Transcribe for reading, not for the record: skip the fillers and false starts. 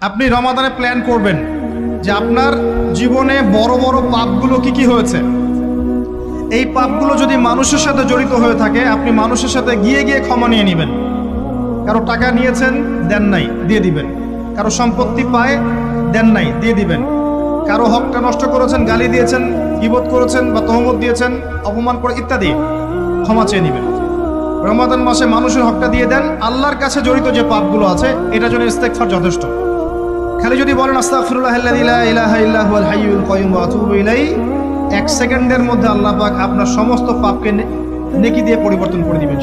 আপনি রমাদানে প্ল্যান করবেন যে আপনার জীবনে বড় বড় পাপগুলো কি কি হয়েছে। এই পাপগুলো যদি মানুষের সাথে জড়িত হয়ে থাকে, আপনি মানুষের সাথে গিয়ে গিয়ে ক্ষমা নিয়ে নেবেন। কারো টাকা নিয়েছেন, দেন নাই, দিয়ে দিবেন। কারো সম্পত্তি পায়, দেন নাই, দিয়ে দিবেন। কারো হকটা নষ্ট করেছেন, গালি দিয়েছেন, গীবত করেছেন বা তহমত দিয়েছেন, অপমান করে ইত্যাদি, ক্ষমা চেয়ে নেবেন। রমাদান মাসে মানুষের হকটা দিয়ে দেন। আল্লাহর কাছে জড়িত যে পাপগুলো আছে এটার জন্য ইস্তেগফার যথেষ্ট। খালি যদি বলেন আস্তাগফিরুল্লাহাল্লাযী লা ইলাহা ইল্লা হুয়াল হাইয়ুল কাইয়্যুম ওয়া আতুবু ইলাইহি, 1 সেকেন্ডের মধ্যে আল্লাহ পাক আপনার সমস্ত পাপকে নেকি দিয়ে পরিবর্তন করে দিবেন।